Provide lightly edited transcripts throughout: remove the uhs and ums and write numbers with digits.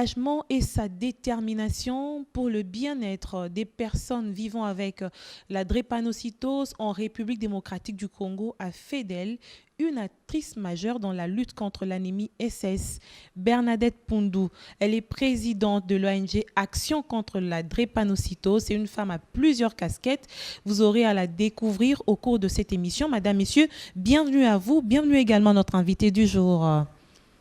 engagement et sa détermination pour le bien-être des personnes vivant avec la drépanocytose en République démocratique du Congo a fait d'elle une actrice majeure dans la lutte contre l'anémie SS. Bernadette Poundou, elle est présidente de l'ONG Action contre la drépanocytose. C'est une femme à plusieurs casquettes. Vous aurez à la découvrir au cours de cette émission. Madame, Messieurs, bienvenue à vous. Bienvenue également à notre invité du jour.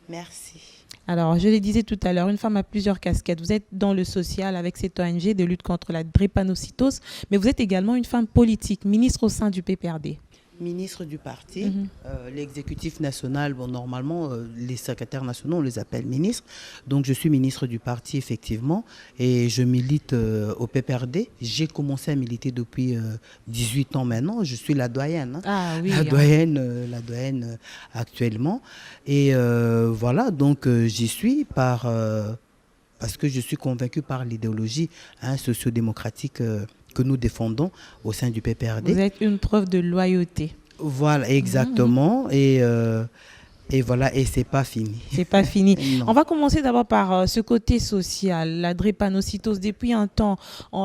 Merci. Alors, je le disais tout à l'heure, une femme à plusieurs casquettes. Vous êtes dans le social avec cette ONG de lutte contre la drépanocytose, mais vous êtes également une femme politique, ministre au sein du PPRD. Ministre du parti, l'exécutif national, bon, normalement, les secrétaires nationaux, on les appelle ministres. Donc, je suis ministre du parti, effectivement, et je milite au PPRD. J'ai commencé à militer depuis 18 ans maintenant. Je suis la doyenne. Hein. Ah oui. La doyenne actuellement. Et voilà, donc j'y suis parce que je suis convaincu par l'idéologie sociodémocratique que nous défendons au sein du PPRD. Vous êtes une preuve de loyauté. Voilà, exactement. Et voilà, et c'est pas fini. C'est pas fini. Non. On va commencer d'abord par ce côté social, la drépanocytose. Depuis un temps,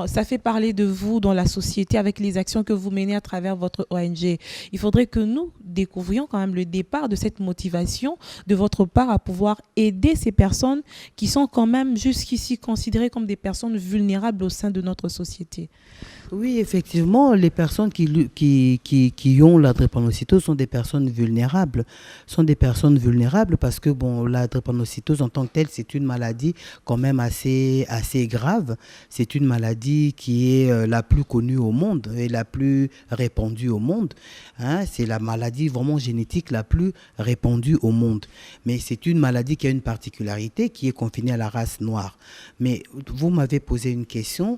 ça fait parler de vous dans la société avec les actions que vous menez à travers votre ONG. Il faudrait que nous découvrions quand même le départ de cette motivation de votre part à pouvoir aider ces personnes qui sont quand même jusqu'ici considérées comme des personnes vulnérables au sein de notre société. Oui, effectivement, les personnes qui ont la drépanocytose sont des personnes vulnérables. Parce que bon, la drépanocytose en tant que telle, c'est une maladie quand même assez grave. C'est une maladie qui est la plus connue au monde et la plus répandue au monde. Hein, c'est la maladie vraiment génétique la plus répandue au monde. Mais c'est une maladie qui a une particularité qui est confinée à la race noire. Mais vous m'avez posé une question.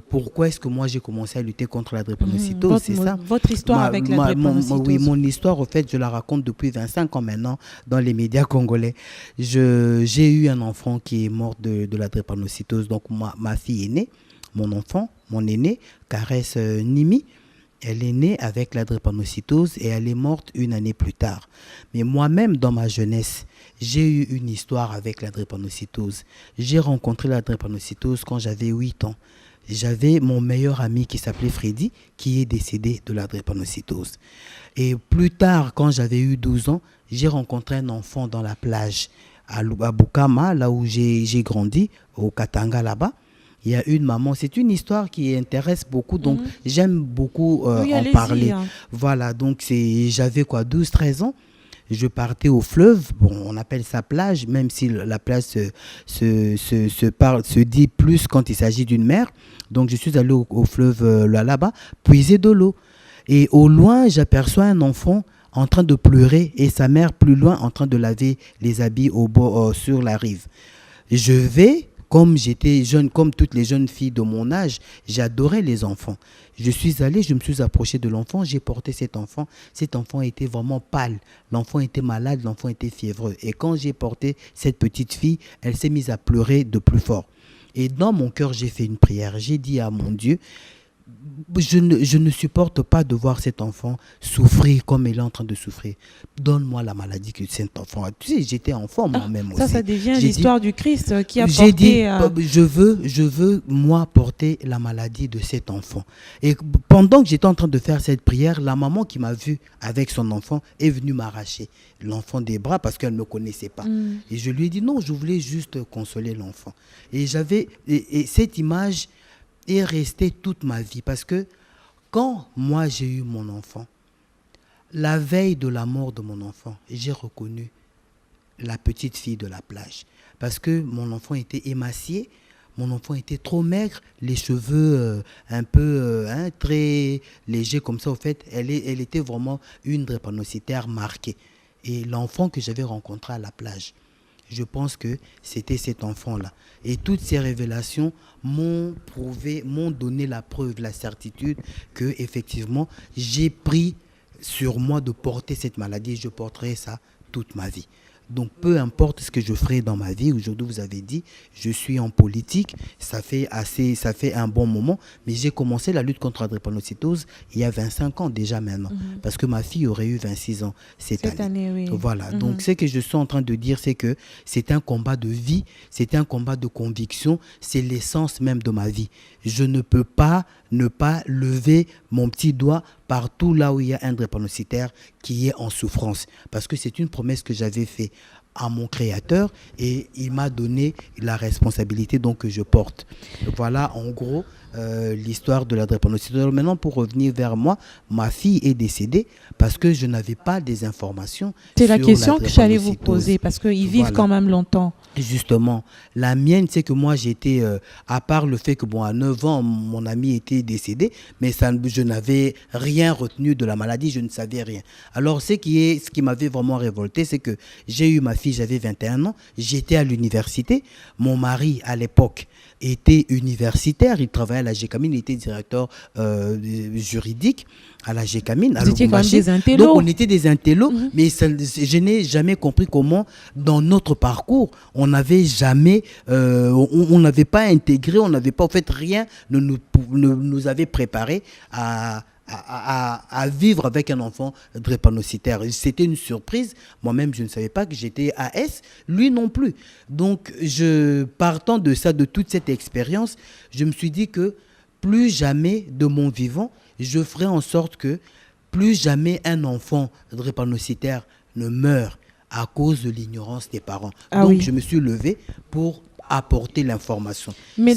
Pourquoi est-ce que moi j'ai commencé à lutter contre la drépanocytose, c'est ça? Votre histoire avec la drépanocytose. Oui, mon histoire, au fait, je la raconte depuis 25 ans maintenant dans les médias congolais. J'ai eu un enfant qui est mort de la drépanocytose. Donc ma fille est née, mon enfant, mon aîné, Caresse Nimi, elle est née avec la drépanocytose et elle est morte une année plus tard. Mais moi-même, dans ma jeunesse, j'ai eu une histoire avec la drépanocytose. J'ai rencontré la drépanocytose quand j'avais 8 ans. J'avais mon meilleur ami qui s'appelait Freddy, qui est décédé de la drépanocytose. Et plus tard, quand j'avais eu 12 ans, j'ai rencontré un enfant dans la plage à Bukama, là où j'ai grandi, au Katanga là-bas. Il y a une maman, c'est une histoire qui intéresse beaucoup, donc j'aime beaucoup en parler. Hein. Voilà, donc j'avais 12-13 ans. Je partais au fleuve, bon, on appelle ça plage, même si la plage se dit plus quand il s'agit d'une mer. Donc je suis allé au fleuve là-bas, puiser de l'eau. Et au loin, j'aperçois un enfant en train de pleurer et sa mère plus loin en train de laver les habits sur la rive. Je vais, comme j'étais jeune, comme toutes les jeunes filles de mon âge, j'adorais les enfants. Je suis allé, je me suis approché de l'enfant, j'ai porté cet enfant. Cet enfant était vraiment pâle. L'enfant était malade, l'enfant était fiévreux. Et quand j'ai porté cette petite fille, elle s'est mise à pleurer de plus fort. Et dans mon cœur, j'ai fait une prière. J'ai dit à mon Dieu, je ne supporte pas de voir cet enfant souffrir comme il est en train de souffrir. Donne-moi la maladie que cet enfant a. Tu sais, j'étais enfant moi-même aussi. Ça devient l'histoire du Christ qui a porté... J'ai dit, je veux, moi, porter la maladie de cet enfant. Et pendant que j'étais en train de faire cette prière, la maman qui m'a vu avec son enfant est venue m'arracher l'enfant des bras parce qu'elle ne me connaissait pas. Et je lui ai dit, non, je voulais juste consoler l'enfant. Et cette image est restée toute ma vie parce que quand moi j'ai eu mon enfant, la veille de la mort de mon enfant, j'ai reconnu la petite fille de la plage parce que mon enfant était émacié, mon enfant était trop maigre, les cheveux un peu très légers comme ça. Au fait, elle était vraiment une drépanocytaire marquée. Et l'enfant que j'avais rencontré à la plage, je pense que c'était cet enfant-là. Et toutes ces révélations m'ont donné la preuve, la certitude que effectivement j'ai pris sur moi de porter cette maladie. Je porterai ça toute ma vie. Donc, peu importe ce que je ferai dans ma vie, aujourd'hui, vous avez dit, je suis en politique, ça fait un bon moment, mais j'ai commencé la lutte contre la drépanocytose il y a 25 ans déjà maintenant, parce que ma fille aurait eu 26 ans cette année. Oui. Voilà, donc ce que je suis en train de dire, c'est que c'est un combat de vie, c'est un combat de conviction, c'est l'essence même de ma vie. Je ne peux pas ne pas lever mon petit doigt partout là où il y a un drépanocytaire qui est en souffrance. Parce que c'est une promesse que j'avais faite à mon créateur et il m'a donné la responsabilité donc, que je porte. Voilà en gros l'histoire de la drépanocytose. Maintenant, pour revenir vers moi, ma fille est décédée parce que je n'avais pas des informations. C'est la question que j'allais vous poser parce qu'ils vivent quand même longtemps. Justement, la mienne, c'est que moi, j'étais, à part le fait que, bon, à 9 ans, mon ami était décédé, mais je n'avais rien retenu de la maladie, je ne savais rien. Alors, ce qui m'avait vraiment révolté, c'est que j'ai eu ma fille, j'avais 21 ans, j'étais à l'université, mon mari, à l'époque, était universitaire, il travaillait à la GECAMINE, il était directeur juridique à la GECAMINE. Vous étiez quand même des intellos. Donc on était des intellos, mais je n'ai jamais compris comment dans notre parcours, on n'avait jamais, on n'avait pas intégré, on n'avait pas, en fait, rien ne nous avait préparé à vivre avec un enfant drépanocytaire. C'était une surprise. Moi-même, je ne savais pas que j'étais AS, lui non plus. Donc, partant de ça, de toute cette expérience, je me suis dit que plus jamais de mon vivant, je ferai en sorte que plus jamais un enfant drépanocytaire ne meurt à cause de l'ignorance des parents. Donc, je me suis levé pour apporter l'information. Mais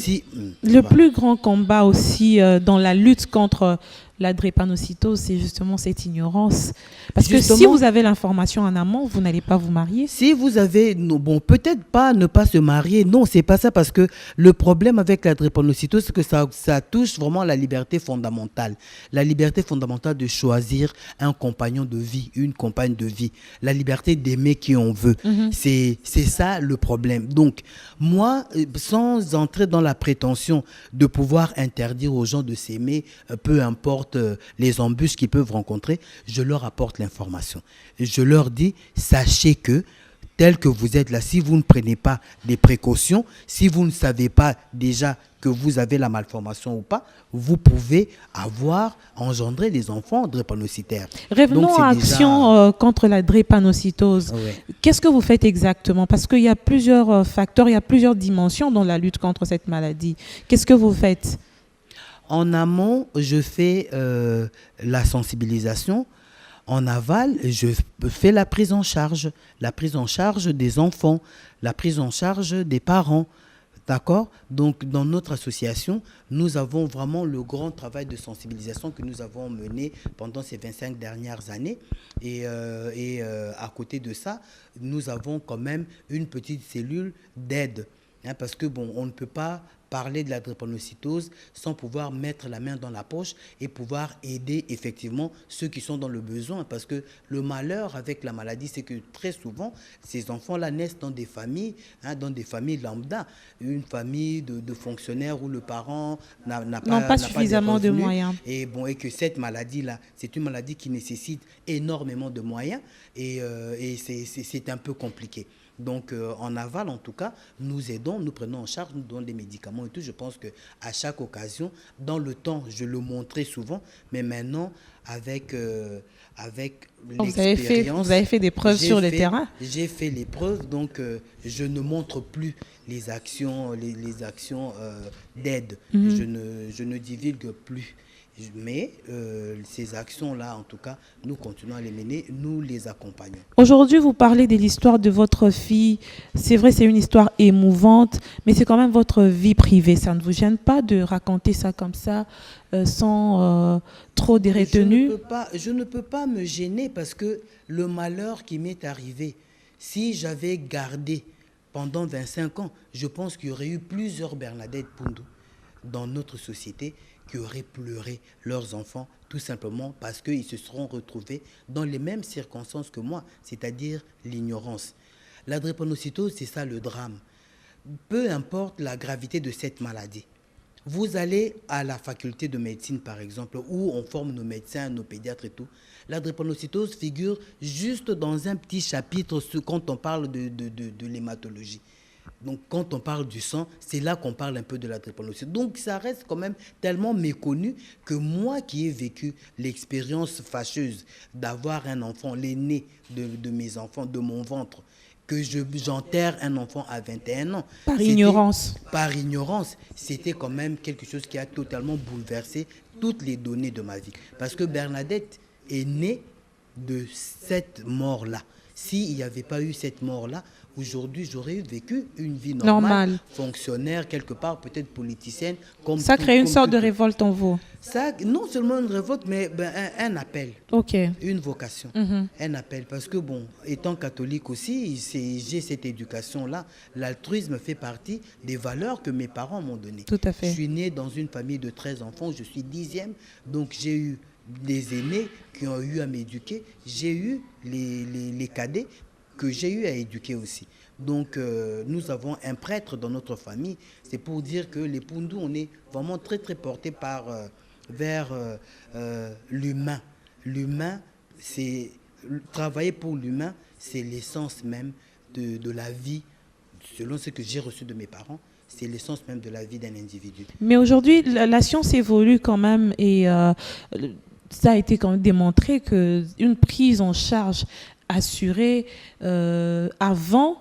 le plus grand combat aussi dans la lutte contre la drépanocytose, c'est justement cette ignorance. Parce que si vous avez l'information en amont, vous n'allez pas vous marier. Si vous avez, bon, peut-être pas ne pas se marier, non, c'est pas ça, parce que le problème avec la drépanocytose, c'est que ça touche vraiment la liberté fondamentale. La liberté fondamentale de choisir un compagnon de vie, une compagne de vie. La liberté d'aimer qui on veut. C'est ça le problème. Donc, moi, sans entrer dans la prétention de pouvoir interdire aux gens de s'aimer, peu importe les embûches qu'ils peuvent rencontrer, je leur apporte l'information. Je leur dis, sachez que tel que vous êtes là, si vous ne prenez pas des précautions, si vous ne savez pas déjà que vous avez la malformation ou pas, vous pouvez engendrer des enfants drépanocytaires. Revenons à Action contre la drépanocytose. Qu'est-ce que vous faites exactement? Parce qu'il y a plusieurs facteurs, il y a plusieurs dimensions dans la lutte contre cette maladie. Qu'est-ce que vous faites? En amont, je fais la sensibilisation. En aval, je fais la prise en charge des enfants, la prise en charge des parents. D'accord? Donc, dans notre association, nous avons vraiment le grand travail de sensibilisation que nous avons mené pendant ces 25 dernières années. Et à côté de ça, nous avons quand même une petite cellule d'aide. Parce que, bon, on ne peut pas parler de la drépanocytose sans pouvoir mettre la main dans la poche et pouvoir aider effectivement ceux qui sont dans le besoin. Parce que le malheur avec la maladie, c'est que très souvent, ces enfants-là naissent dans des familles lambda, une famille de fonctionnaires où le parent n'a pas suffisamment de moyens. Et que cette maladie-là, c'est une maladie qui nécessite énormément de moyens et c'est un peu compliqué. Donc, en aval, en tout cas, nous aidons, nous prenons en charge, nous donnons des médicaments et tout. Je pense qu'à chaque occasion, dans le temps, je le montrais souvent, mais maintenant, avec l'expérience... Vous avez fait des preuves sur le terrain? J'ai fait les preuves, donc je ne montre plus les actions d'aide. Je ne divulgue plus. Mais ces actions-là, en tout cas, nous continuons à les mener, nous les accompagnons. Aujourd'hui, vous parlez de l'histoire de votre fille. C'est vrai, c'est une histoire émouvante, mais c'est quand même votre vie privée. Ça ne vous gêne pas de raconter ça comme ça, sans trop de retenue? Je ne peux pas me gêner parce que le malheur qui m'est arrivé, si j'avais gardé pendant 25 ans, je pense qu'il y aurait eu plusieurs Bernadette Poundou dans notre société qui auraient pleuré leurs enfants tout simplement parce qu'ils se seront retrouvés dans les mêmes circonstances que moi, c'est-à-dire l'ignorance. La drépanocytose, c'est ça le drame. Peu importe la gravité de cette maladie, Vous allez à la faculté de médecine, par exemple, où on forme nos médecins, nos pédiatres et tout. La drépanocytose figure juste dans un petit chapitre quand on parle de l'hématologie. Donc, quand on parle du sang, c'est là qu'on parle un peu de la drépanocytose. Donc, ça reste quand même tellement méconnu que moi qui ai vécu l'expérience fâcheuse d'avoir un enfant, l'aîné de mes enfants, de mon ventre, que j'enterre un enfant à 21 ans. Par ignorance. Par ignorance, c'était quand même quelque chose qui a totalement bouleversé toutes les données de ma vie. Parce que Bernadette est née de cette mort-là. S'il n'y avait pas eu cette mort-là, aujourd'hui, j'aurais vécu une vie normale, fonctionnaire, quelque part, peut-être politicienne. Ça crée une sorte de révolte en vous. Ça, non seulement une révolte, mais un appel. Ok. Une vocation. Un appel. Parce que, bon, étant catholique aussi, j'ai cette éducation-là. L'altruisme fait partie des valeurs que mes parents m'ont données. Tout à fait. Je suis né dans une famille de 13 enfants, je suis 10e, donc j'ai eu des aînés qui ont eu à m'éduquer. J'ai eu les cadets que j'ai eu à éduquer aussi. Donc, nous avons un prêtre dans notre famille. C'est pour dire que les Pundus, on est vraiment très, très portés vers l'humain. L'humain, c'est travailler pour l'humain, c'est l'essence même de la vie, selon ce que j'ai reçu de mes parents. C'est l'essence même de la vie d'un individu. Mais aujourd'hui, la science évolue quand même et ça a été quand même démontré qu'une prise en charge assurée avant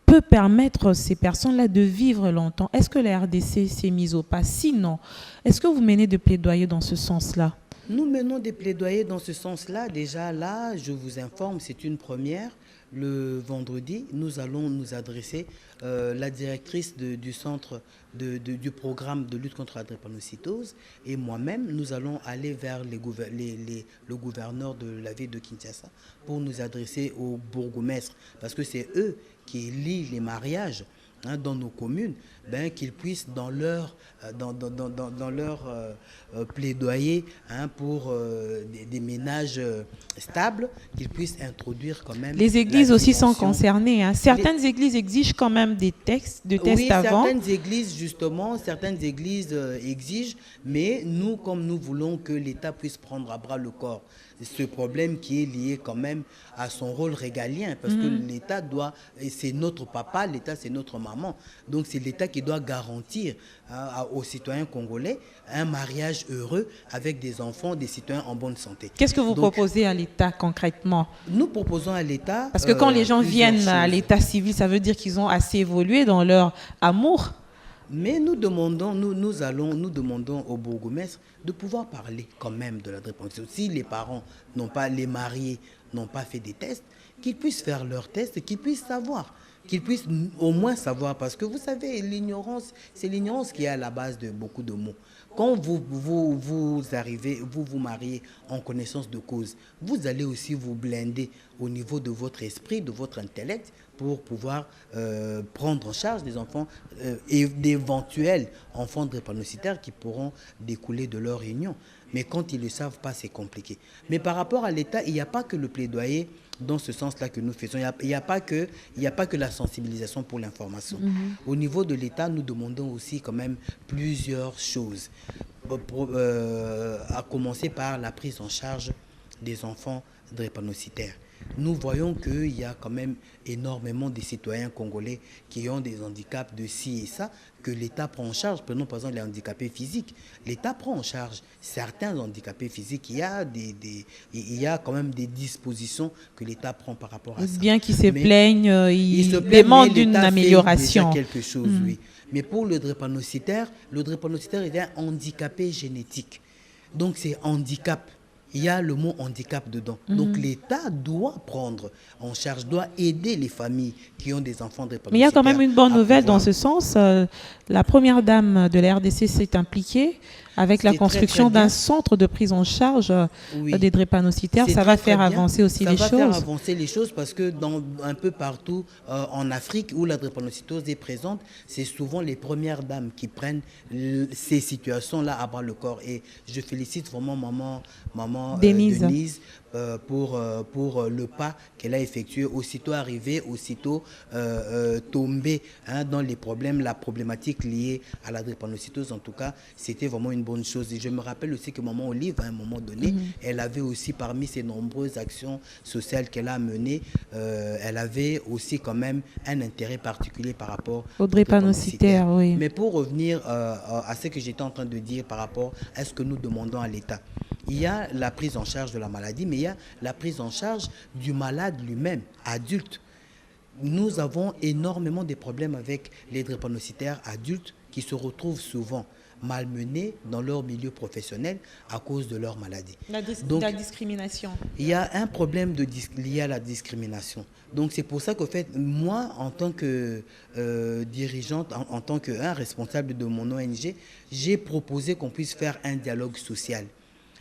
peut permettre à ces personnes-là de vivre longtemps. Est-ce que la RDC s'est mise au pas? Sinon, est-ce que vous menez des plaidoyers dans ce sens-là? Nous menons des plaidoyers dans ce sens-là. Déjà là, je vous informe, c'est une première. Le vendredi, nous allons nous adresser, la directrice du centre du programme de lutte contre la drépanocytose et moi-même, nous allons aller vers le gouverneur de la ville de Kinshasa pour nous adresser aux bourgmestres, parce que c'est eux qui lient les mariages dans nos communes, qu'ils puissent dans leur plaidoyer pour des ménages stables, qu'ils puissent introduire quand même. Les églises aussi sont concernées. Certaines églises exigent quand même des tests avant. Certaines églises, justement, exigent, mais nous, comme nous voulons que l'État puisse prendre à bras le corps ce problème qui est lié quand même à son rôle régalien, parce que l'État doit, et c'est notre papa, l'État c'est notre maman, donc c'est l'État qui doit garantir aux citoyens congolais un mariage heureux avec des enfants, des citoyens en bonne santé. Qu'est-ce que vous proposez à l'État concrètement? Nous proposons à l'État... Parce que quand les gens viennent à l'État civil, ça veut dire qu'ils ont assez évolué dans leur amour. Mais nous demandons aux bourgmestres de pouvoir parler quand même de la drépanocytose. Si les parents les mariés n'ont pas fait des tests, qu'ils puissent faire leurs tests, qu'ils puissent savoir. Qu'ils puissent au moins savoir, parce que vous savez, l'ignorance, c'est l'ignorance qui est à la base de beaucoup de maux. Quand vous arrivez, vous mariez en connaissance de cause, vous allez aussi vous blinder au niveau de votre esprit, de votre intellect, pour pouvoir prendre en charge des enfants et d'éventuels enfants drépanocytaires qui pourront découler de leur union. Mais quand ils ne le savent pas, c'est compliqué. Mais par rapport à l'État, il n'y a pas que le plaidoyer dans ce sens-là que nous faisons. Il n'y a pas que la sensibilisation pour l'information. Au niveau de l'État, nous demandons aussi quand même plusieurs choses. À commencer par la prise en charge des enfants drépanocytaires. Nous voyons qu'il y a quand même énormément de citoyens congolais qui ont des handicaps de ci et ça, que l'État prend en charge. Prenons par exemple les handicapés physiques. L'État prend en charge certains handicapés physiques. Il y a quand même des dispositions que l'État prend par rapport à ça. Bien qu'ils se plaignent, ils demandent une amélioration. Fait déjà quelque chose, oui. Mais pour le drépanocytaire est un handicapé génétique. Donc c'est handicap. Il y a le mot handicap dedans. Donc l'État doit prendre en charge, doit aider les familles qui ont des enfants drépanocytaires. Mais il y a quand même une bonne nouvelle dans ce sens. La première dame de la RDC s'est impliquée avec la construction d'un centre de prise en charge des drépanocytaires. Ça va faire avancer aussi les choses. Ça va faire avancer les choses parce que un peu partout en Afrique où la drépanocytose est présente, c'est souvent les premières dames qui prennent ces situations-là à bras le corps. Et je félicite vraiment maman Denise pour le pas qu'elle a effectué, aussitôt arrivée, aussitôt tombée dans les problèmes, la problématique liée à la drépanocytose. En tout cas, c'était vraiment une bonne chose. Et je me rappelle aussi que Maman Olive, à un moment donné, elle avait aussi, parmi ses nombreuses actions sociales qu'elle a menées, elle avait aussi quand même un intérêt particulier par rapport aux drépanocytaires. Oui. Mais pour revenir à ce que j'étais en train de dire par rapport à ce que nous demandons à l'État, il y a la prise en charge de la maladie, mais il y a la prise en charge du malade lui-même, adulte. Nous avons énormément de problèmes avec les drépanocytaires adultes qui se retrouvent souvent malmenés dans leur milieu professionnel à cause de leur maladie. Donc, la discrimination. Il y a un problème lié à la discrimination. Donc c'est pour ça qu'en fait, moi, en tant que dirigeante, en tant qu'un responsable de mon ONG, j'ai proposé qu'on puisse faire un dialogue social.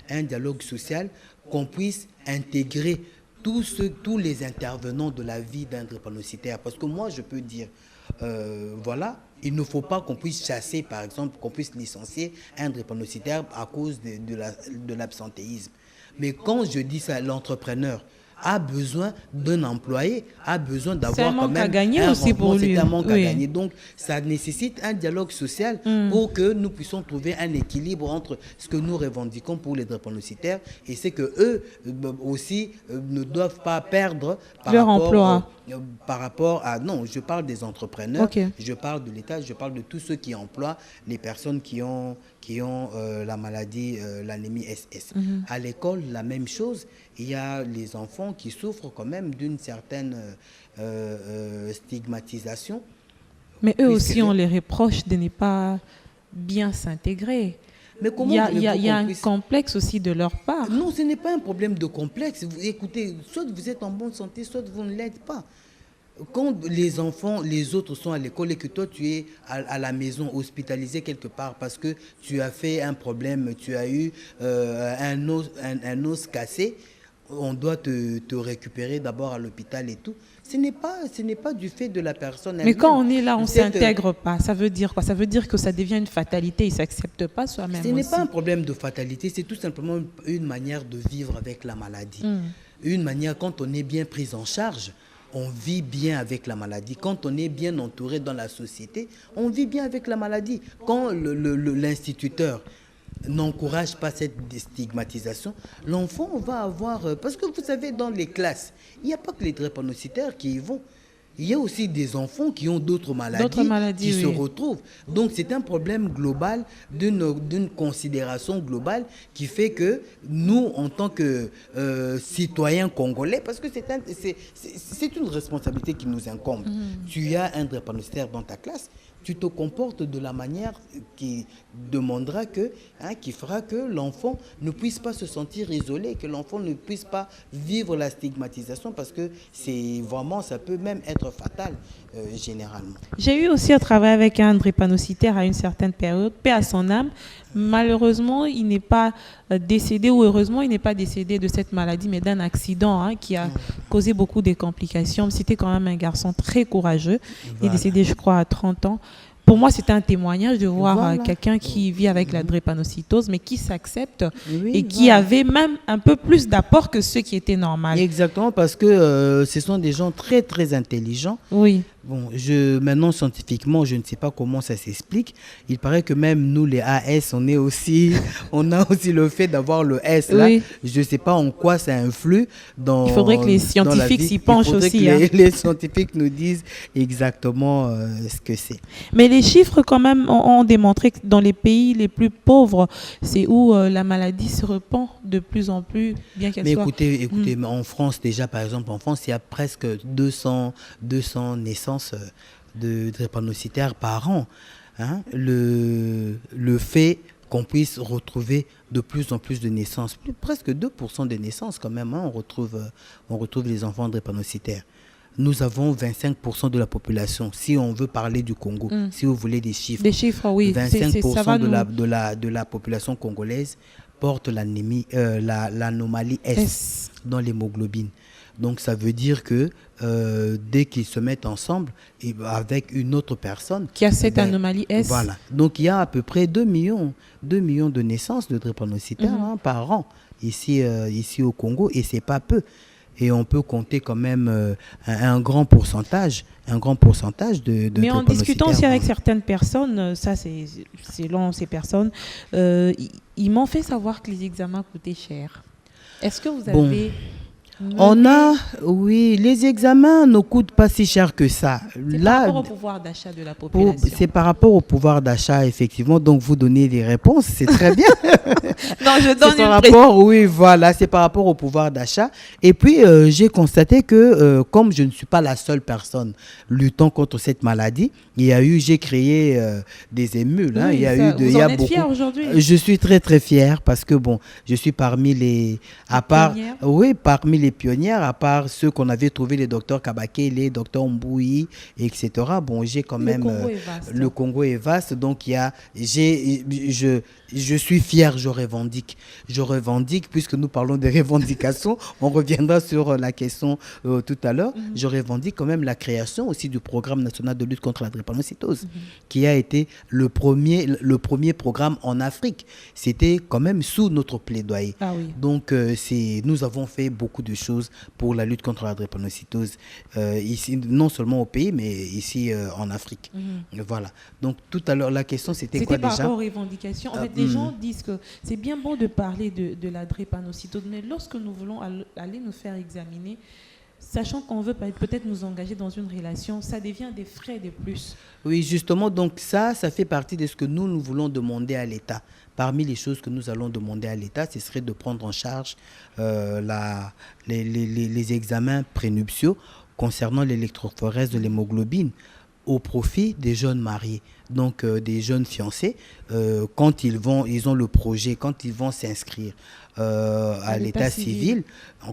Un dialogue social, qu'on puisse intégrer tous les intervenants de la vie d'un drépanocytaire. Parce que moi, je peux dire, voilà, il ne faut pas qu'on puisse chasser, par exemple, qu'on puisse licencier un drépanocytaire à cause de l'absentéisme. Mais quand je dis ça, l'entrepreneur a besoin d'un employé, a besoin d'avoir quand même un aussi pour lui. C'est un manque à gagner. Donc, ça nécessite un dialogue social pour que nous puissions trouver un équilibre entre ce que nous revendiquons pour les drépanocytaires et ce que eux aussi ne doivent pas perdre leur emploi. Par rapport à... Non, je parle des entrepreneurs, je parle de l'État, je parle de tous ceux qui emploient les personnes qui ont la maladie, l'anémie SS. À l'école, la même chose. Il y a les enfants qui souffrent quand même d'une certaine stigmatisation. Mais eux aussi, on les reproche de ne pas bien s'intégrer. Mais comment il y a un complexe aussi de leur part. Non, ce n'est pas un problème de complexe. Écoutez, soit vous êtes en bonne santé, soit vous ne l'êtes pas. Quand les enfants, les autres sont à l'école et que toi tu es à la maison hospitalisé quelque part parce que tu as fait un problème, tu as eu un os cassé, on doit te récupérer d'abord à l'hôpital et tout. Ce n'est pas du fait de la personne. Mais quand on est là, on ne s'intègre pas. Ça veut dire quoi? Ça veut dire que ça devient une fatalité. Il ne s'accepte pas soi-même. Ce n'est pas un problème de fatalité, c'est tout simplement une manière de vivre avec la maladie. Une manière, quand on est bien pris en charge, on vit bien avec la maladie. Quand on est bien entouré dans la société, on vit bien avec la maladie. Quand l'instituteur n'encourage pas cette stigmatisation, l'enfant va avoir... Parce que vous savez, dans les classes, il n'y a pas que les drépanocytaires qui y vont. Il y a aussi des enfants qui ont d'autres maladies qui se retrouvent. Donc c'est un problème global, d'une considération globale qui fait que nous, en tant que citoyens congolais, parce que c'est une responsabilité qui nous incombe. Tu as un drépanocytaire dans ta classe, tu te comportes de la manière qui demandera qui fera que l'enfant ne puisse pas se sentir isolé, que l'enfant ne puisse pas vivre la stigmatisation parce que ça peut même être fatal généralement. J'ai eu aussi à travailler avec un drépanocytaire à une certaine période, paix à son âme. Malheureusement, il n'est pas décédé, ou heureusement, il n'est pas décédé de cette maladie, mais d'un accident qui a causé beaucoup de complications. C'était quand même un garçon très courageux. Il est décédé, je crois, à 30 ans. Pour moi, c'était un témoignage de voir quelqu'un qui vit avec la drépanocytose, mais qui s'accepte et qui avait même un peu plus d'apport que ceux qui étaient normaux. Exactement, parce que ce sont des gens très, très intelligents. Oui. Bon, maintenant, scientifiquement, je ne sais pas comment ça s'explique. Il paraît que même nous, les AS, on a aussi le fait d'avoir le S là. Oui. Je ne sais pas en quoi ça influe dans. Il faudrait que les scientifiques s'y penchent aussi. Il faudrait que les scientifiques nous disent exactement ce que c'est. Mais les chiffres, quand même, ont démontré que dans les pays les plus pauvres, c'est où la maladie se répand de plus en plus, bien qu'elle soit. Mais écoutez, en France, déjà, par exemple, en France, il y a presque 200 naissances de drépanocytaires par an. Le fait qu'on puisse retrouver de plus en plus de naissances, presque 2% des naissances quand même, on retrouve les enfants drépanocytaires. Nous avons 25% de la population. Si on veut parler du Congo, si vous voulez des chiffres. Des chiffres, oui. 25% de la population congolaise porte l'anomalie S dans l'hémoglobine. Donc ça veut dire que dès qu'ils se mettent ensemble et avec une autre personne. Qui a cette anomalie S. Voilà. Donc il y a à peu près 2 millions de naissances de drépanocytaires par an ici au Congo, et c'est pas peu. Et on peut compter quand même un grand pourcentage de Mais en discutant aussi avec hein. certaines personnes, ça c'est selon ces personnes, ils m'ont fait savoir que les examens coûtaient cher. Est-ce que vous avez... Oui, les examens ne coûtent pas si cher que ça. C'est par rapport au pouvoir d'achat de la population. C'est par rapport au pouvoir d'achat, effectivement. Donc, vous donnez des réponses, c'est très bien. Non, je donne par rapport, oui, voilà, c'est par rapport au pouvoir d'achat. Et puis, j'ai constaté que, comme je ne suis pas la seule personne luttant contre cette maladie, j'ai créé des émules. Hein. Oui, il y a ça, eu vous en êtes fier aujourd'hui? Je suis très, très fier parce que, bon, je suis parmi les parmi les pionnières, à part ceux qu'on avait trouvés, les docteurs Kabake, les docteurs Mbouyi, etc. Bon, j'ai quand même... Le Congo est vaste, donc je suis fier, je revendique. Je revendique, puisque nous parlons des revendications, on reviendra sur la question tout à l'heure. Je revendique quand même la création aussi du programme national de lutte contre la drépanocytose, qui a été le premier programme en Afrique. C'était quand même sous notre plaidoyer. Ah oui. Donc, nous avons fait beaucoup de choses pour la lutte contre la drépanocytose ici, non seulement au pays, mais ici en Afrique. Voilà. Donc, tout à l'heure, la question, c'était quoi déjà? C'était par rapport aux revendications. En fait, les gens disent que c'est bien beau de parler de la drépanocytose, mais lorsque nous voulons aller nous faire examiner, sachant qu'on veut peut-être nous engager dans une relation, ça devient des frais de plus. Oui, justement, donc ça fait partie de ce que nous voulons demander à l'État. Parmi les choses que nous allons demander à l'État, ce serait de prendre en charge les examens prénuptiaux concernant l'électrophorèse de l'hémoglobine au profit des jeunes mariés, donc des jeunes fiancés, quand ils ont le projet, quand ils vont s'inscrire à l'état civil,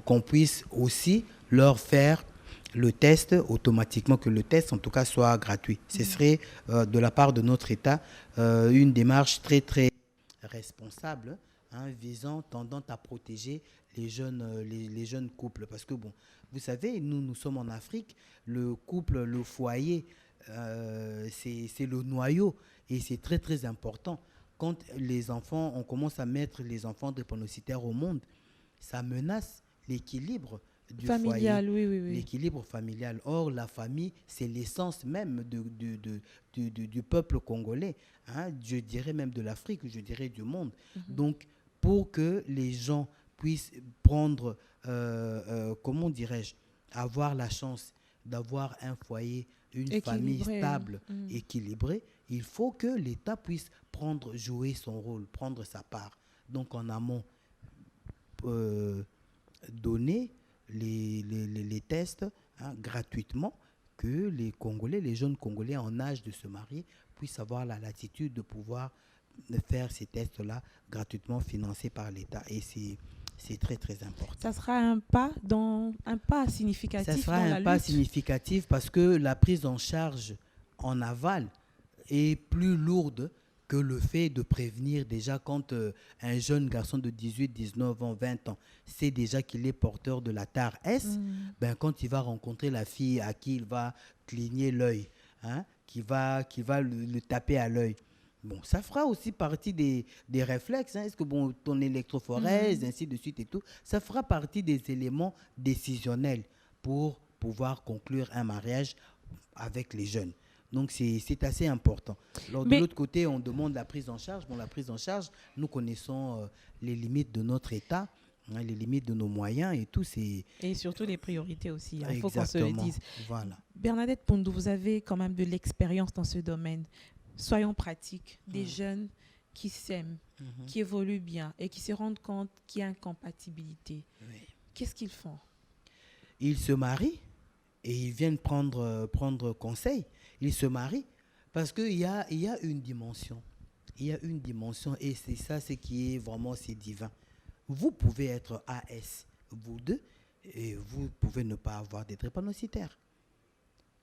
qu'on puisse aussi leur faire le test automatiquement, que le test en tout cas soit gratuit. Ce serait de la part de notre État une démarche très très responsable, tendant à protéger les jeunes couples. Parce que bon, vous savez, nous sommes en Afrique, le couple, le foyer, c'est le noyau, et c'est très très important. Quand on commence à mettre les enfants drépanocytaires au monde, ça menace l'équilibre du familial, foyer, oui. l'équilibre familial. Or, la famille, c'est l'essence même du peuple congolais, hein, je dirais même de l'Afrique, je dirais du monde. Donc, pour que les gens puissent prendre, comment dirais-je, avoir la chance d'avoir un foyer, une famille stable, équilibrée, il faut que l'État puisse jouer son rôle, prendre sa part. Donc, en amont, donner les tests gratuitement, que les jeunes Congolais en âge de se marier puissent avoir la latitude de pouvoir faire ces tests-là gratuitement financés par l'État. Et c'est très très important. Ça sera un pas significatif. Ça sera un pas significatif parce que la prise en charge en aval est plus lourde que le fait de prévenir déjà quand un jeune garçon de 18, 19 ans, 20 ans sait déjà qu'il est porteur de la tare S, quand il va rencontrer la fille à qui il va cligner l'œil, hein, qui va le taper à l'œil. Bon, ça fera aussi partie des réflexes. Hein. Est-ce que ton électrophorèse, ainsi de suite et tout, ça fera partie des éléments décisionnels pour pouvoir conclure un mariage avec les jeunes. Donc, c'est assez important. Alors, de l'autre côté, on demande la prise en charge. Bon, la prise en charge, nous connaissons les limites de notre État, hein, les limites de nos moyens et tout. Et surtout les priorités aussi. Il faut qu'on se le dise. Voilà. Bernadette Pondou, vous avez quand même de l'expérience dans ce domaine. Soyons pratiques. Des jeunes qui s'aiment, qui évoluent bien et qui se rendent compte qu'il y a incompatibilité. Oui. Qu'est-ce qu'ils font? Ils se marient et ils viennent prendre conseil. Ils se marient parce qu'il y a une dimension. Il y a une dimension et c'est ça ce qui est vraiment divin. Vous pouvez être AS, vous deux, et vous pouvez ne pas avoir des drépanocytaires.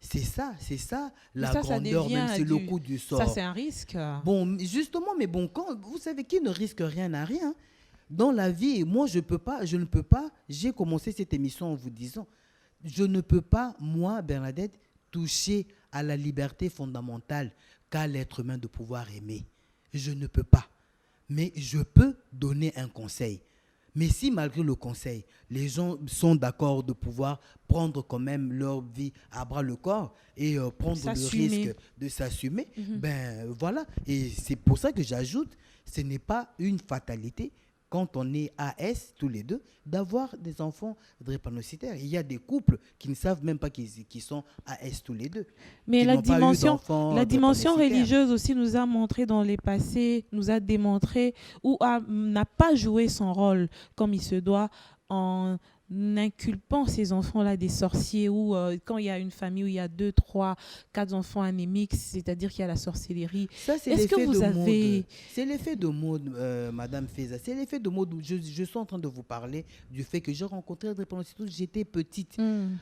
C'est ça la grandeur, même c'est le coup du sort. Ça, c'est un risque. Bon, justement, mais bon, vous savez qui ne risque rien à rien. Dans la vie, moi, je ne peux pas, j'ai commencé cette émission en vous disant, Je ne peux pas, moi, Bernadette, toucher à la liberté fondamentale qu'a l'être humain de pouvoir aimer. Je ne peux pas. Mais je peux donner un conseil. Mais si malgré le conseil, les gens sont d'accord de pouvoir prendre quand même leur vie à bras le corps et prendre le risque de s'assumer, ben voilà. Et c'est pour ça que j'ajoute, ce n'est pas une fatalité quand on est AS tous les deux, d'avoir des enfants drépanocytaires. Il y a des couples qui ne savent même pas qu'ils sont AS tous les deux. Mais la dimension drépanocytaires. religieuse aussi nous a montré dans les passés, nous a démontré ou n'a pas joué son rôle comme il se doit en inculpant ces enfants-là des sorciers ou quand il y a une famille où il y a 2, 3, 4 enfants anémiques, c'est-à-dire qu'il y a la sorcellerie. Ça, c'est l'effet de mode. C'est l'effet de mode, Madame Feza. C'est l'effet de mode. Je suis en train de vous parler du fait que j'ai rencontré drépanocytose, j'étais petite.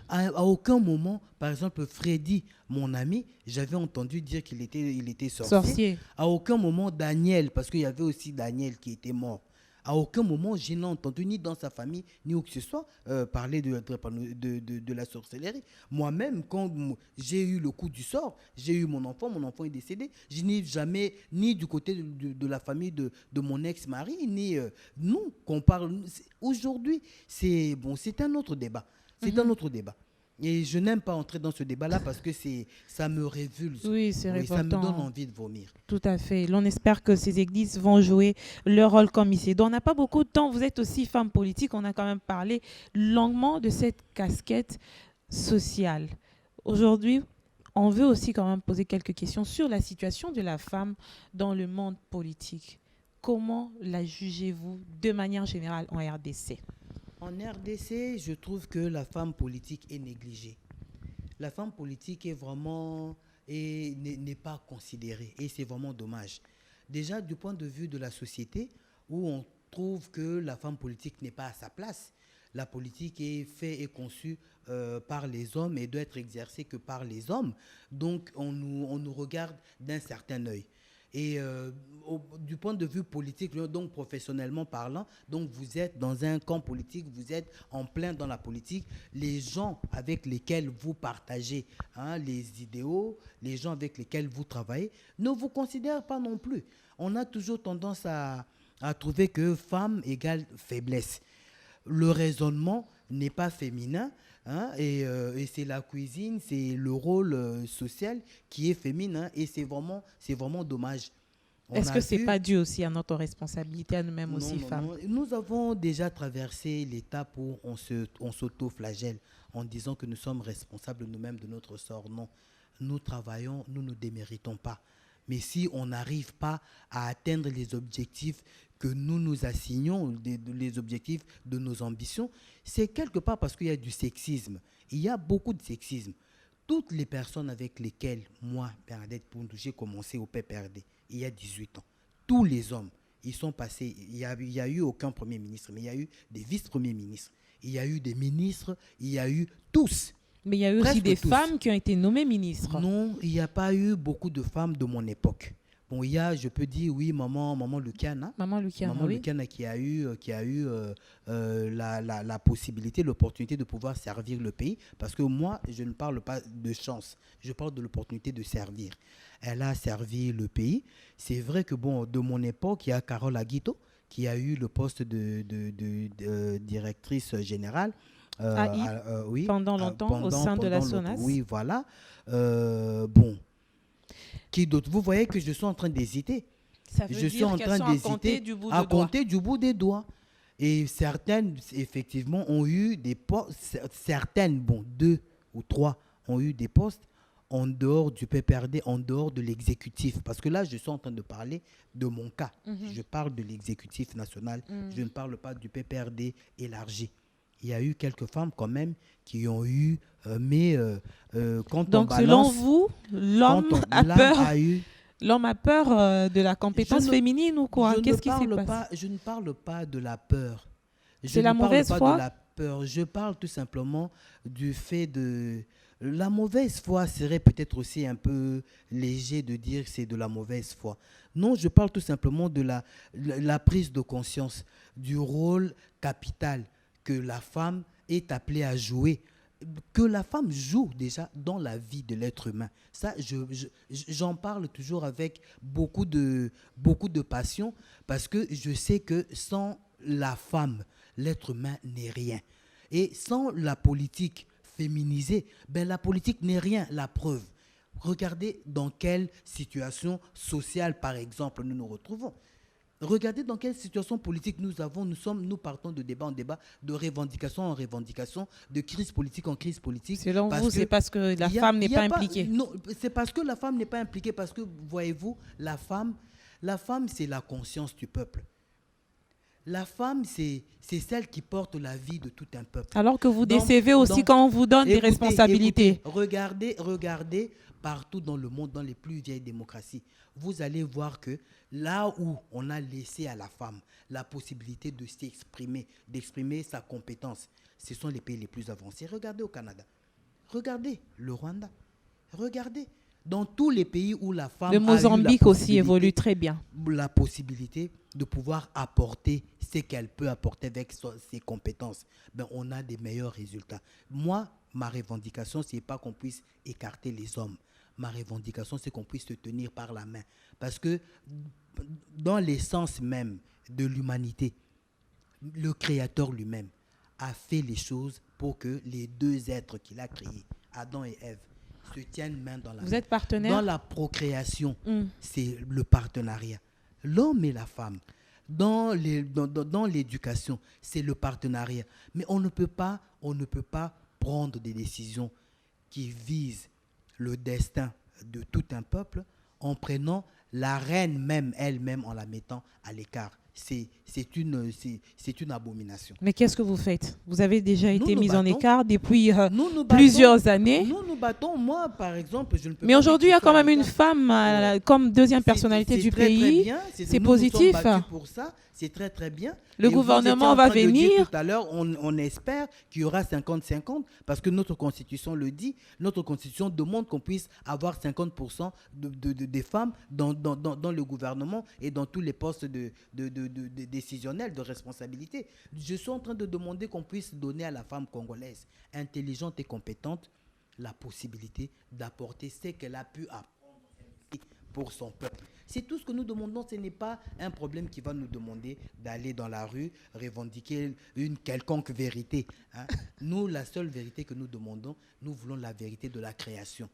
À aucun moment, par exemple, Freddy, mon ami, j'avais entendu dire qu'il était sorcier. À aucun moment, Daniel, parce qu'il y avait aussi Daniel qui était mort. À aucun moment, je n'ai entendu ni dans sa famille, ni où que ce soit, parler de la sorcellerie. Moi-même, quand j'ai eu le coup du sort, j'ai eu mon enfant est décédé. Je n'ai jamais, ni du côté de la famille de mon ex-mari, ni nous, qu'on parle. Aujourd'hui, c'est un autre débat. C'est un autre débat. Et je n'aime pas entrer dans ce débat-là parce que ça me révulse. Oui, c'est révoltant. Ça me donne envie de vomir. Tout à fait. L'on espère que ces églises vont jouer leur rôle comme ici. Donc, on n'a pas beaucoup de temps. Vous êtes aussi femme politique. On a quand même parlé longuement de cette casquette sociale. Aujourd'hui, on veut aussi quand même poser quelques questions sur la situation de la femme dans le monde politique. Comment la jugez-vous de manière générale en RDC ? En RDC, je trouve que la femme politique est négligée. La femme politique est vraiment n'est pas considérée et c'est vraiment dommage. Déjà du point de vue de la société où on trouve que la femme politique n'est pas à sa place. La politique est faite et conçue par les hommes et doit être exercée que par les hommes. Donc on nous regarde d'un certain œil. Et du point de vue politique, donc professionnellement parlant, donc vous êtes dans un camp politique, vous êtes en plein dans la politique. Les gens avec lesquels vous partagez les idéaux, les gens avec lesquels vous travaillez, ne vous considèrent pas non plus. On a toujours tendance à trouver que femme égale faiblesse. Le raisonnement n'est pas féminin. Et c'est la cuisine, c'est le rôle social qui est féminin et c'est vraiment dommage. Est-ce que ce n'est pas dû aussi à notre responsabilité, à nous-mêmes aussi, femmes? Non. Nous avons déjà traversé l'étape où on s'auto-flagelle en disant que nous sommes responsables nous-mêmes de notre sort. Non, nous travaillons, nous ne déméritons pas. Mais si on n'arrive pas à atteindre les objectifs que nous nous assignons, les objectifs de nos ambitions, c'est quelque part parce qu'il y a du sexisme. Il y a beaucoup de sexisme. Toutes les personnes avec lesquelles, moi, Bernadette Poundou, j'ai commencé au PPRD, il y a 18 ans, tous les hommes, ils sont passés, il n'y a eu aucun premier ministre, mais il y a eu des vice-premiers ministres, il y a eu des ministres, il y a eu tous. Mais il y a eu aussi des femmes qui ont été nommées ministres. Non, il n'y a pas eu beaucoup de femmes de mon époque. Bon, il y a, je peux dire, oui, maman Lucana. Maman Lucana, oui. Lucana qui a eu la possibilité, l'opportunité de pouvoir servir le pays. Parce que moi, je ne parle pas de chance. Je parle de l'opportunité de servir. Elle a servi le pays. C'est vrai que, bon, de mon époque, il y a Carole Aguito qui a eu le poste de directrice générale. Oui, pendant longtemps au sein de la SONAS. Oui, voilà. Bon. Qui d'autre? Vous voyez que je suis en train d'hésiter. Ça veut dire qu'elles sont à compter du bout des doigts. Et certaines, effectivement, ont eu des postes. Certaines, 2 ou 3, ont eu des postes en dehors du PPRD, en dehors de l'exécutif. Parce que là, je suis en train de parler de mon cas. Je parle de l'exécutif national. Je ne parle pas du PPRD élargi. Il y a eu quelques femmes quand même qui ont eu, quand donc, on balance, selon vous, l'homme a peur de la compétence féminine ou quoi? Qu'est-ce qui s'est passé? Je ne parle pas de la peur. C'est la mauvaise foi? De la peur. Je parle tout simplement du fait de... La mauvaise foi serait peut-être aussi un peu léger de dire que c'est de la mauvaise foi. Non, je parle tout simplement de la prise de conscience du rôle capital que la femme est appelée à jouer que la femme joue déjà dans la vie de l'être humain. Ça, j'en parle toujours avec beaucoup de passion parce que je sais que sans la femme, l'être humain n'est rien. Et sans la politique féminisée, ben la politique n'est rien, la preuve. Regardez dans quelle situation sociale, par exemple, nous nous retrouvons. Regardez dans quelle situation politique nous partons de débat en débat, de revendication en revendication, de crise politique en crise politique. Selon vous, c'est parce que la femme n'est pas impliquée. Non, c'est parce que la femme n'est pas impliquée, parce que, voyez-vous, la femme, c'est la conscience du peuple. La femme, c'est celle qui porte la vie de tout un peuple. Alors que vous décevez aussi quand on vous donne des responsabilités. Regardez partout dans le monde, dans les plus vieilles démocraties, vous allez voir que là où on a laissé à la femme la possibilité de s'exprimer, d'exprimer sa compétence, ce sont les pays les plus avancés. Regardez au Canada, regardez le Rwanda, regardez dans tous les pays où la femme le Mozambique aussi évolue très bien. La possibilité de pouvoir apporter ce qu'elle peut apporter avec ses compétences, ben on a des meilleurs résultats. Moi, ma revendication, ce n'est pas qu'on puisse écarter les hommes. Ma revendication, c'est qu'on puisse se tenir par la main. Parce que dans l'essence même de l'humanité, le Créateur lui-même a fait les choses pour que les deux êtres qu'il a créés, Adam et Ève, se tiennent main dans la main. Vous êtes partenaire? Dans la procréation, c'est le partenariat. L'homme et la femme. Dans l'éducation, c'est le partenariat. Mais on ne peut pas prendre des décisions qui visent le destin de tout un peuple en prenant la reine même, elle-même, en la mettant à l'écart. C'est une abomination. Mais qu'est-ce que vous faites? Vous avez déjà été mise en écart depuis plusieurs années. Nous battons. Moi, par exemple, je ne peux pas... Mais aujourd'hui, il y a quand même une femme comme deuxième personnalité du pays. C'est positif. Nous sommes battus pour ça. C'est très, très bien. Le gouvernement va venir. Tout à l'heure, on espère qu'il y aura 50-50 parce que notre Constitution le dit. Notre Constitution demande qu'on puisse avoir 50% des femmes dans le gouvernement et dans tous les postes de décisionnels, de responsabilité. Je suis en train de demander qu'on puisse donner à la femme congolaise, intelligente et compétente, la possibilité d'apporter ce qu'elle a pu apprendre pour son peuple. C'est tout ce que nous demandons. Ce n'est pas un problème qui va nous demander d'aller dans la rue, revendiquer une quelconque vérité. Nous, la seule vérité que nous demandons, nous voulons la vérité de la création.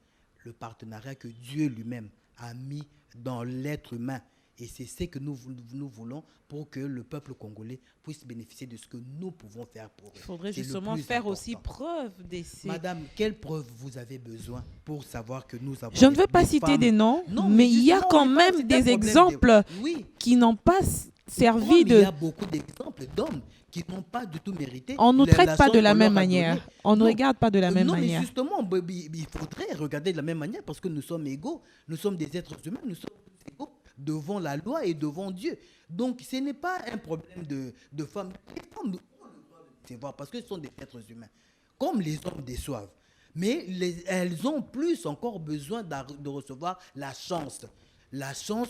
Le partenariat que Dieu lui-même a mis dans l'être humain. Et c'est ce que nous voulons pour que le peuple congolais puisse bénéficier de ce que nous pouvons faire pour eux. Il faudrait justement faire aussi preuve d'essai. Madame, quelle preuve vous avez besoin pour savoir que nous avons... Je ne veux pas citer des noms, mais il y a quand même des exemples qui n'ont pas servi de... Il y a beaucoup d'exemples d'hommes qui n'ont pas du tout mérité. On ne nous traite pas de la même manière. On ne regarde pas de la même manière. Non, mais justement, il faudrait regarder de la même manière parce que nous sommes égaux. Nous sommes des êtres humains, nous sommes égaux devant la loi et devant Dieu. Donc, ce n'est pas un problème de femmes. Les femmes décevoir parce que ce sont des êtres humains. Comme les hommes déçoivent. Mais elles ont plus encore besoin de recevoir la chance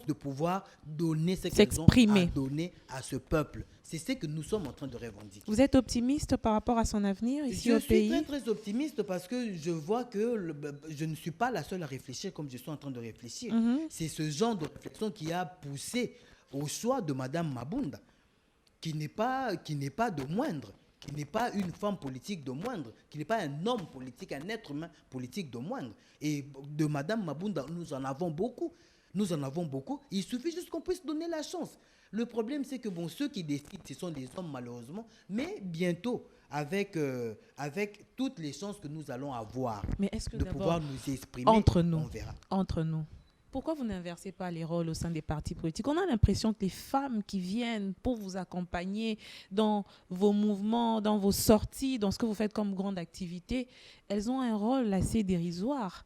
de pouvoir donner ce qu'elles ont à donner à ce peuple. C'est ce que nous sommes en train de revendiquer. Vous êtes optimiste par rapport à son avenir ici au pays? Je suis très, très optimiste parce que je vois que je ne suis pas la seule à réfléchir comme je suis en train de réfléchir. C'est ce genre de réflexion qui a poussé au choix de Mme Mabunda, qui n'est pas de moindre, qui n'est pas une femme politique de moindre, qui n'est pas un homme politique, un être humain politique de moindre. Et de Mme Mabunda, nous en avons beaucoup. Nous en avons beaucoup. Il suffit juste qu'on puisse donner la chance. Le problème, c'est que ceux qui décident, ce sont des hommes malheureusement. Mais bientôt, avec toutes les chances que nous allons avoir de pouvoir nous exprimer, on verra. Entre nous, pourquoi vous n'inversez pas les rôles au sein des partis politiques? On a l'impression que les femmes qui viennent pour vous accompagner dans vos mouvements, dans vos sorties, dans ce que vous faites comme grande activité, elles ont un rôle assez dérisoire.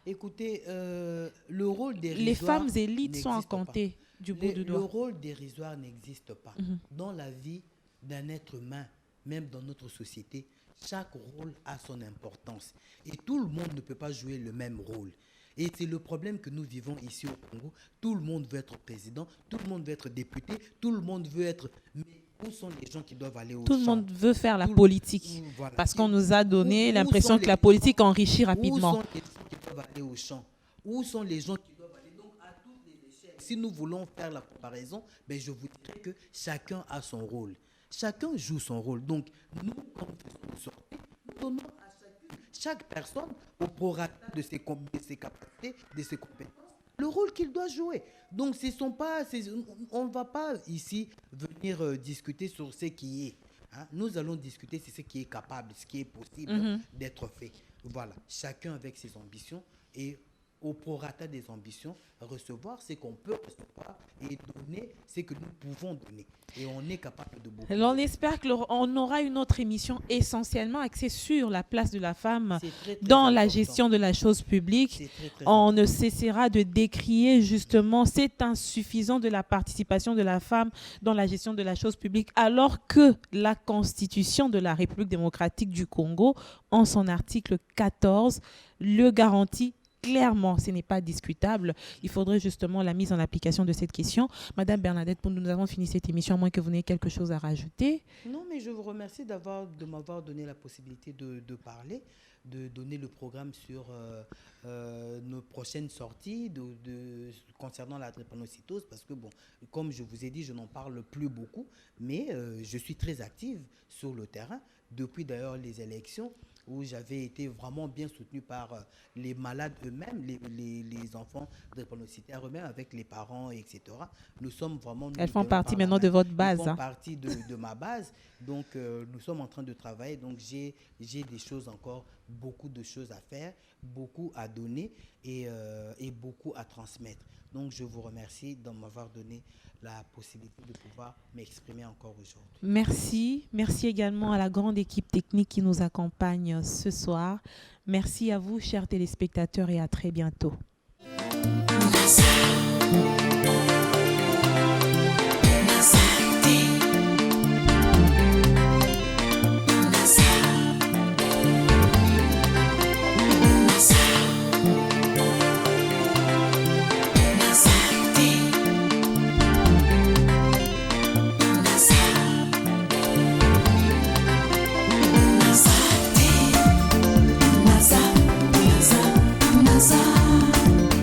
Écoutez, le rôle dérisoire... Les femmes élites sont à compter du bout du doigt. Le rôle dérisoire n'existe pas. Dans la vie d'un être humain, même dans notre société, chaque rôle a son importance. Et tout le monde ne peut pas jouer le même rôle. Et c'est le problème que nous vivons ici au Congo. Tout le monde veut être président, tout le monde veut être député, tout le monde veut être... Mais Où sont les gens qui doivent aller au Tout le champ? monde veut faire la Tout le- politique Voilà. parce qu'on nous a donné Où l'impression sont que la les politique gens- enrichit Où rapidement. sont les gens qui doivent aller au champ? Où sont les gens qui doivent aller donc à toutes les échelles? Si nous voulons faire la comparaison, ben je vous dirais que chacun a son rôle. Chacun joue son rôle. Donc, nous, quand nous faisons une sortie, nous donnons à chaque personne, au prorata de ses capacités, de ses compétences, le rôle qu'il doit jouer. Donc, on ne va pas ici venir discuter sur ce qui est. Hein. Nous allons discuter sur ce qui est capable, ce qui est possible d'être fait. Voilà, chacun avec ses ambitions et au prorata des ambitions, recevoir ce qu'on peut recevoir et donner ce que nous pouvons donner. Et on est capable de beaucoup. On espère qu'on aura une autre émission essentiellement axée sur la place de la femme C'est très, très dans la important. gestion de la chose publique. C'est très, très On ne cessera de décrier justement cet insuffisant de la participation de la femme dans la gestion de la chose publique, alors que la Constitution de la République démocratique du Congo, en son article 14, le garantit clairement. Ce n'est pas discutable. Il faudrait justement la mise en application de cette question. Madame Bernadette, nous avons fini cette émission, à moins que vous n'ayez quelque chose à rajouter. Non, mais je vous remercie de m'avoir donné la possibilité de parler, de donner le programme sur nos prochaines sorties concernant la drépanocytose, parce que, bon, comme je vous ai dit, je n'en parle plus beaucoup, mais je suis très active sur le terrain, depuis d'ailleurs les élections, où j'avais été vraiment bien soutenu par les malades eux-mêmes, les enfants drépanocytaires eux-mêmes, avec les parents, etc. Nous sommes vraiment... Elles font partie maintenant de votre base. Elles font partie de ma base. Donc, nous sommes en train de travailler. Donc, j'ai des choses encore, beaucoup de choses à faire, beaucoup à donner et beaucoup à transmettre. Donc, je vous remercie de m'avoir donné la possibilité de pouvoir m'exprimer encore aujourd'hui. Merci. Merci également à la grande équipe technique qui nous accompagne ce soir. Merci à vous, chers téléspectateurs, et à très bientôt. Merci.